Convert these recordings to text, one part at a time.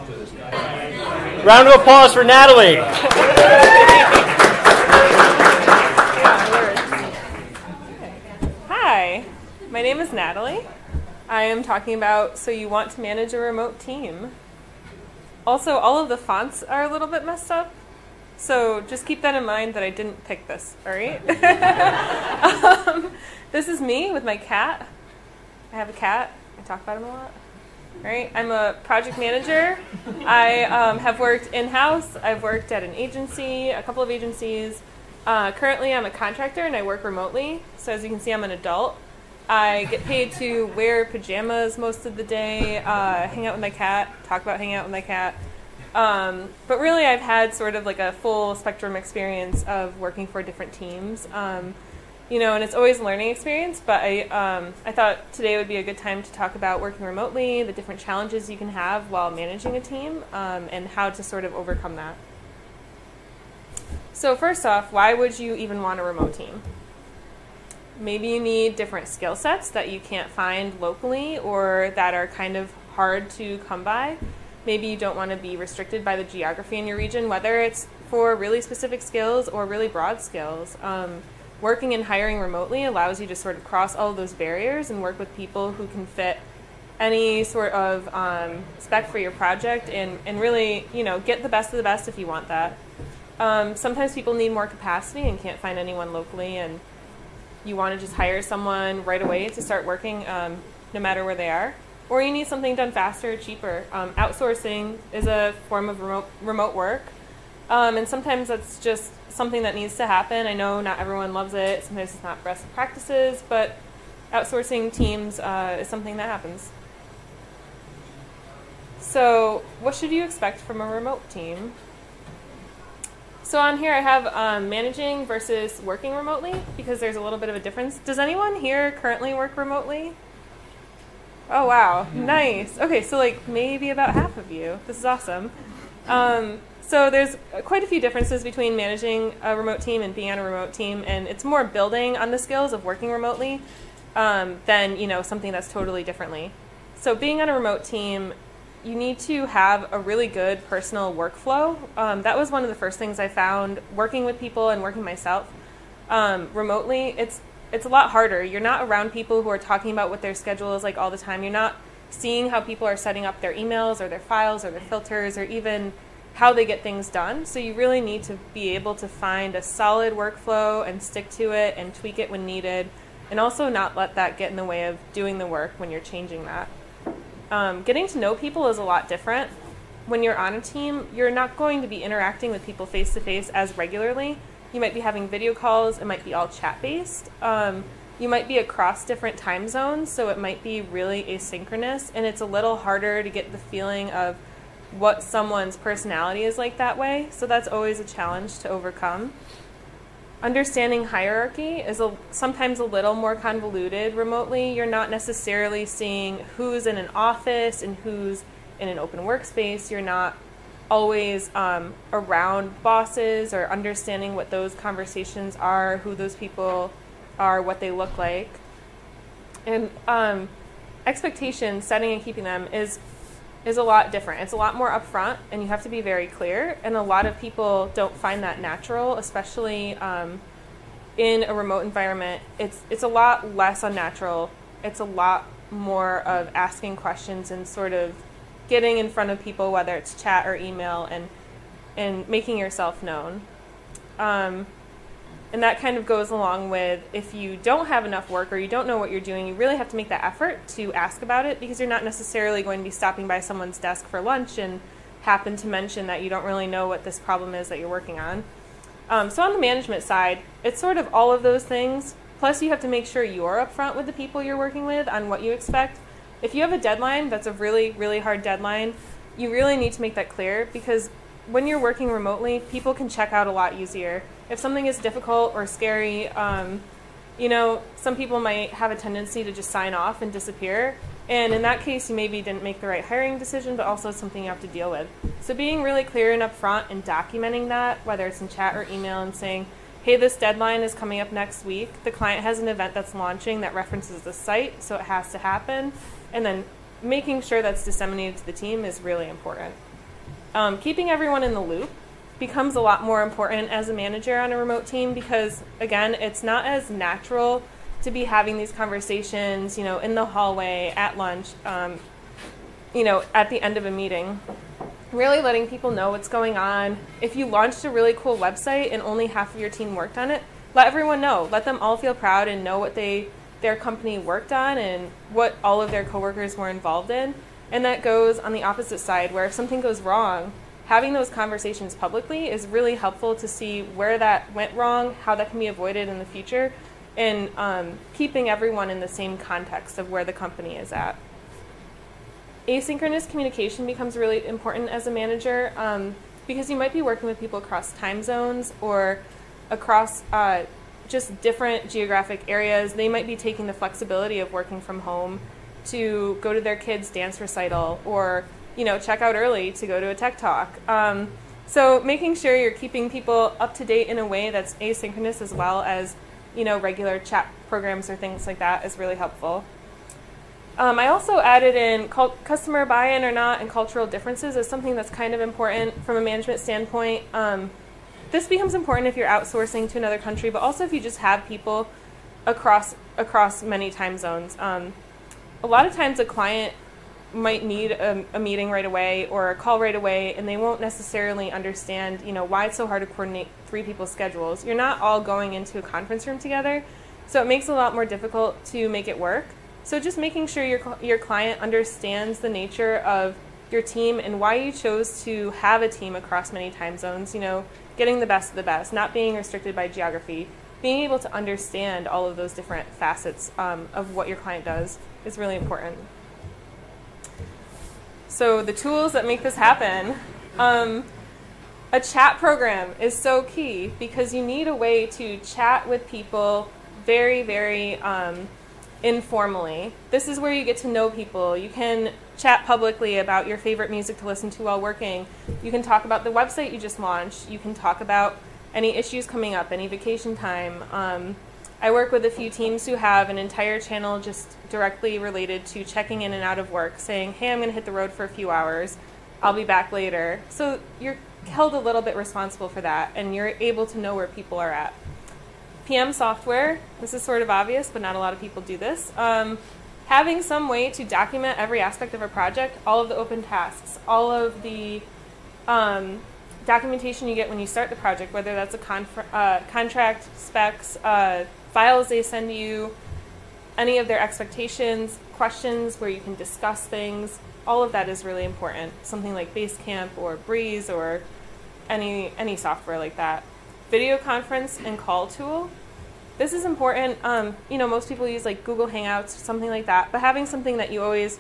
Round of applause for Natalie. Hi, my name is Natalie. I am talking about so you want to manage a remote team. Also, all of the fonts are a little bit messed up, so just keep that in mind that I didn't pick this, all right? This is me with my cat. I have a cat. I talk about him a lot. All right, I'm a project manager. I have worked in-house. I've worked at an agency, a couple of agencies. Currently, I'm a contractor and I work remotely. So as you can see, I'm an adult. I get paid to wear pajamas most of the day, hang out with my cat, talk about hanging out with my cat. But really, I've had sort of like a full spectrum experience of working for different teams. You know, and it's always a learning experience, but I thought today would be a good time to talk about working remotely, the different challenges you can have while managing a team, and how to sort of overcome that. So first off, why would you even want a remote team? Maybe you need different skill sets that you can't find locally or that are kind of hard to come by. Maybe you don't want to be restricted by the geography in your region, whether it's for really specific skills or really broad skills. Working and hiring remotely allows you to sort of cross all of those barriers and work with people who can fit any sort of spec for your project and really, you know, get the best of the best if you want that. Sometimes people need more capacity and can't find anyone locally, and you want to just hire someone right away to start working no matter where they are. Or you need something done faster or cheaper. Outsourcing is a form of remote work, and sometimes that's just something that needs to happen. I know not everyone loves it. Sometimes it's not best practices, but outsourcing teams is something that happens. So what should you expect from a remote team? So on here I have managing versus working remotely because there's a little bit of a difference. Does anyone here currently work remotely? Oh, wow. Nice. Okay, so like maybe about half of you. This is awesome. So there's quite a few differences between managing a remote team and being on a remote team, and it's more building on the skills of working remotely than, you know, something that's totally differently. So being on a remote team, you need to have a really good personal workflow. That was one of the first things I found working with people and working myself remotely. It's a lot harder. You're not around people who are talking about what their schedule is like all the time. You're not seeing how people are setting up their emails or their files or their filters or even how they get things done. So you really need to be able to find a solid workflow and stick to it and tweak it when needed, and also not let that get in the way of doing the work when you're changing that. Getting to know people is a lot different. When you're on a team, you're not going to be interacting with people face-to-face as regularly. You might be having video calls. It might be all chat-based. You might be across different time zones, so it might be really asynchronous, and it's a little harder to get the feeling of what someone's personality is like that way. So that's always a challenge to overcome. Understanding hierarchy is sometimes a little more convoluted remotely. You're not necessarily seeing who's in an office and who's in an open workspace. You're not always around bosses or understanding what those conversations are, who those people are, what they look like. And expectations, setting and keeping them is a lot different. It's a lot more upfront, and you have to be very clear. And a lot of people don't find that natural, especially in a remote environment. It's a lot less unnatural. It's a lot more of asking questions and sort of getting in front of people, whether it's chat or email, and making yourself known. And that kind of goes along with if you don't have enough work or you don't know what you're doing, you really have to make that effort to ask about it, because you're not necessarily going to be stopping by someone's desk for lunch and happen to mention that you don't really know what this problem is that you're working on. So on the management side, it's sort of all of those things. Plus you have to make sure you're upfront with the people you're working with on what you expect. If you have a deadline that's a really, really hard deadline, you really need to make that clear, because when you're working remotely, people can check out a lot easier. If something is difficult or scary, you know, some people might have a tendency to just sign off and disappear. And in that case, you maybe didn't make the right hiring decision, but also something you have to deal with. So being really clear and upfront and documenting that, whether it's in chat or email, and saying, hey, this deadline is coming up next week. The client has an event that's launching that references the site, so it has to happen. And then making sure that's disseminated to the team is really important. Keeping everyone in the loop becomes a lot more important as a manager on a remote team because, again, it's not as natural to be having these conversations, in the hallway, at lunch, at the end of a meeting. Really letting people know what's going on. If you launched a really cool website and only half of your team worked on it, let everyone know. Let them all feel proud and know what their company worked on and what all of their coworkers were involved in. And that goes on the opposite side, where if something goes wrong, having those conversations publicly is really helpful to see where that went wrong, how that can be avoided in the future, and keeping everyone in the same context of where the company is at. Asynchronous communication becomes really important as a manager because you might be working with people across time zones or across just different geographic areas. They might be taking the flexibility of working from home to go to their kids' dance recital or check out early to go to a tech talk. So making sure you're keeping people up to date in a way that's asynchronous as well as regular chat programs or things like that is really helpful. I also added in customer buy-in or not and cultural differences as something that's kind of important from a management standpoint. This becomes important if you're outsourcing to another country, but also if you just have people across many time zones. A lot of times a client might need a meeting right away or a call right away, and they won't necessarily understand why it's so hard to coordinate 3 people's schedules. You're not all going into a conference room together, so it makes it a lot more difficult to make it work. So just making sure your client understands the nature of your team and why you chose to have a team across many time zones, getting the best of the best, not being restricted by geography, being able to understand all of those different facets of what your client does is really important. So the tools that make this happen, a chat program is so key because you need a way to chat with people very, very informally. This is where you get to know people. You can chat publicly about your favorite music to listen to while working. You can talk about the website you just launched. You can talk about any issues coming up, any vacation time. I work with a few teams who have an entire channel just directly related to checking in and out of work, saying, hey, I'm going to hit the road for a few hours. I'll be back later. So you're held a little bit responsible for that, and you're able to know where people are at. PM software, this is sort of obvious, but not a lot of people do this. Having some way to document every aspect of a project, all of the open tasks, all of the documentation you get when you start the project, whether that's a contract, specs, files they send you, any of their expectations, questions where you can discuss things, all of that is really important. Something like Basecamp or Breeze or any software like that. Video conference and call tool. This is important. Most people use like Google Hangouts, something like that, but having something that you always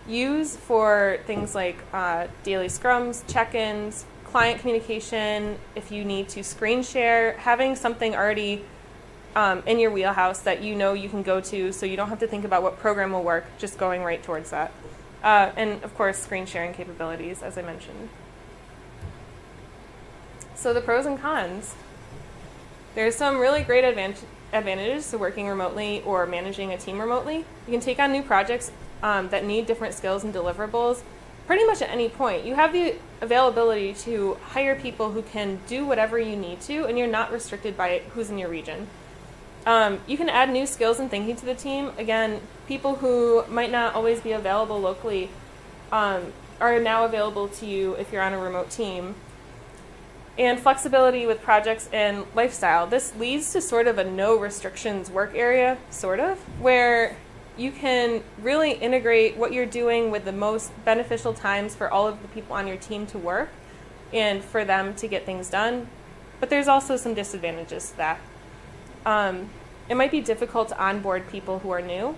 use for things like daily scrums, check-ins, client communication, if you need to screen share, having something already in your wheelhouse that you can go to so you don't have to think about what program will work, just going right towards that. And of course, screen sharing capabilities, as I mentioned. So the pros and cons. There's some really great advantages to working remotely or managing a team remotely. You can take on new projects that need different skills and deliverables pretty much at any point. You have the availability to hire people who can do whatever you need to, and you're not restricted by who's in your region. You can add new skills and thinking to the team. Again, people who might not always be available locally are now available to you if you're on a remote team. And flexibility with projects and lifestyle. This leads to sort of a no restrictions work area, where you can really integrate what you're doing with the most beneficial times for all of the people on your team to work and for them to get things done. But there's also some disadvantages to that. It might be difficult to onboard people who are new.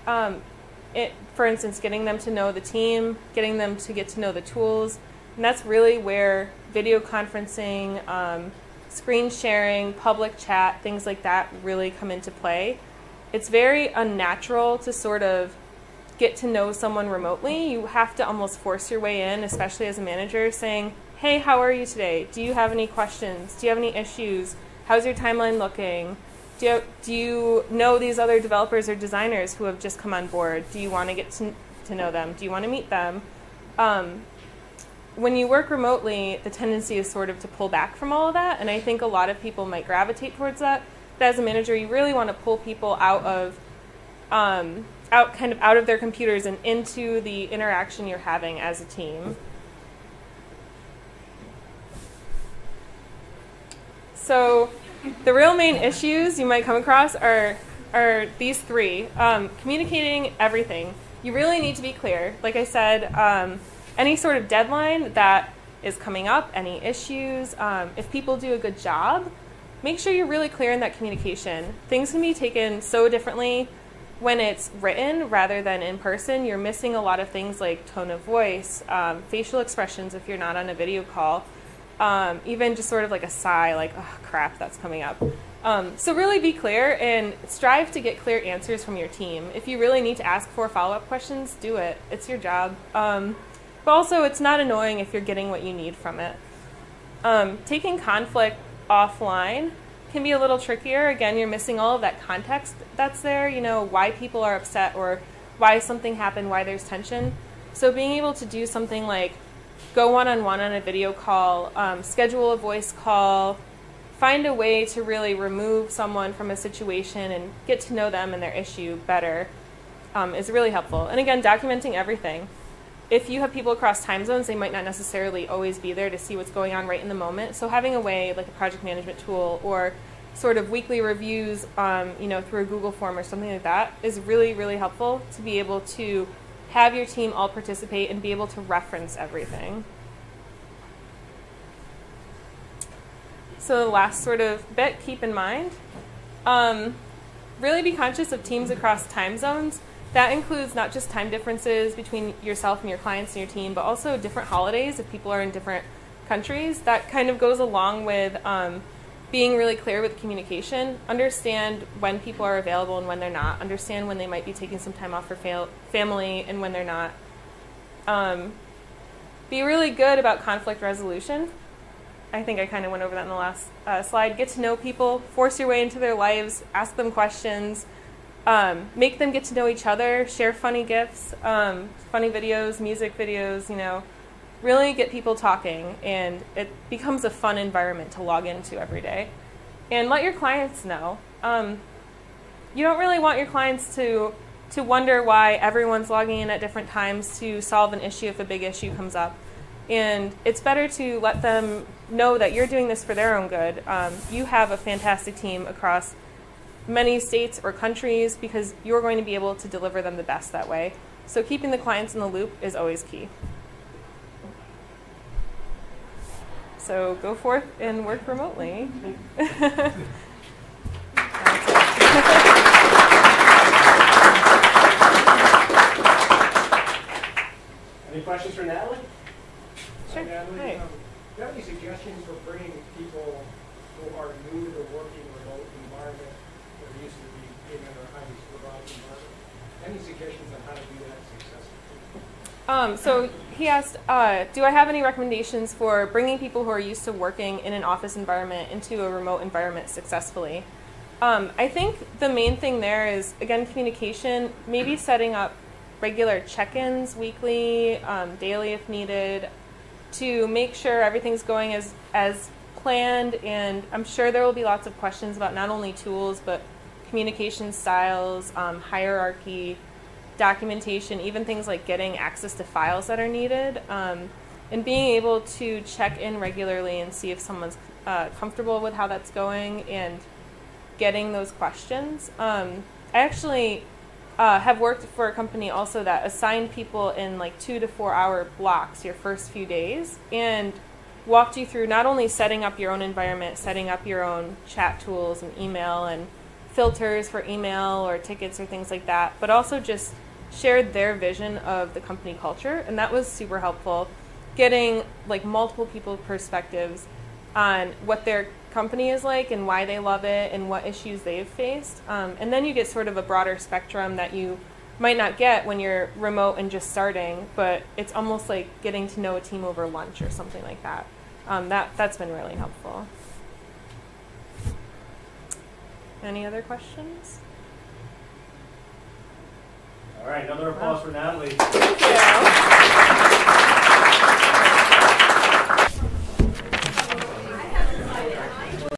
For instance, getting them to know the team, getting them to get to know the tools. And that's really where video conferencing, screen sharing, public chat, things like that really come into play. It's very unnatural to sort of get to know someone remotely. You have to almost force your way in, especially as a manager, saying, hey, how are you today? Do you have any questions? Do you have any issues? How's your timeline looking? Do you know these other developers or designers who have just come on board? Do you want to get to know them? Do you want to meet them? when you work remotely, the tendency is sort of to pull back from all of that, and I think a lot of people might gravitate towards that. But as a manager, you really want to pull people out of out of their computers and into the interaction you're having as a team. So the real main issues you might come across are these three. Communicating everything. You really need to be clear. Like I said, any sort of deadline that is coming up, any issues, if people do a good job, make sure you're really clear in that communication. Things can be taken so differently when it's written rather than in person. You're missing a lot of things like tone of voice, facial expressions if you're not on a video call, even just sort of like a sigh, like, oh, crap, that's coming up. So really be clear and strive to get clear answers from your team. If you really need to ask for follow-up questions, do it. It's your job. But also, it's not annoying if you're getting what you need from it. Taking conflict offline can be a little trickier. Again, you're missing all of that context that's there, you know, why people are upset or why something happened, why there's tension. So being able to do something like go one-on-one on a video call, schedule a voice call, find a way to really remove someone from a situation and get to know them and their issue better is really helpful. And again, documenting everything. If you have people across time zones, they might not necessarily always be there to see what's going on right in the moment. So having a way, like a project management tool or sort of weekly reviews, you know, through a Google form or something like that is really, really helpful to be able to have your team all participate and be able to reference everything. So the last sort of bit, keep in mind, really be conscious of teams across time zones. That includes not just time differences between yourself and your clients and your team, but also different holidays if people are in different countries. That kind of goes along with being really clear with communication. Understand when people are available and when they're not. Understand when they might be taking some time off for family and when they're not. Be really good about conflict resolution. I think I kind of went over that in the last slide. Get to know people, force your way into their lives, ask them questions, make them get to know each other, share funny gifs, funny videos, music videos, you know, really get people talking, and it becomes a fun environment to log into every day. And let your clients know. You don't really want your clients to wonder why everyone's logging in at different times to solve an issue if a big issue comes up. And it's better to let them know that you're doing this for their own good. You have a fantastic team across many states or countries because you're going to be able to deliver them the best that way. So keeping the clients in the loop is always key. So go forth and work remotely. Any questions for Natalie? Sure. Natalie, Hi. do you have any suggestions for bringing people who are new to the working remote environment that are used to being in a highly supervised environment? Any suggestions on how to do that successfully? So he asked, do I have any recommendations for bringing people who are used to working in an office environment into a remote environment successfully? I think the main thing there is, again, communication, maybe setting up regular check-ins weekly, daily if needed, to make sure everything's going as planned. And I'm sure there will be lots of questions about not only tools, but communication styles, hierarchy, documentation, even things like getting access to files that are needed, and being able to check in regularly and see if someone's comfortable with how that's going and getting those questions. I actually have worked for a company also that assigned people in like 2 to 4 hour blocks your first few days and walked you through not only setting up your own environment, setting up your own chat tools and email and filters for email or tickets or things like that, but also just shared their vision of the company culture, and that was super helpful, getting like multiple people's perspectives on what their company is like and why they love it and what issues they've faced. And then you get sort of a broader spectrum that you might not get when you're remote and just starting, but it's almost like getting to know a team over lunch or something like that. That's been really helpful. Any other questions? All right, another applause for Natalie. Thank you.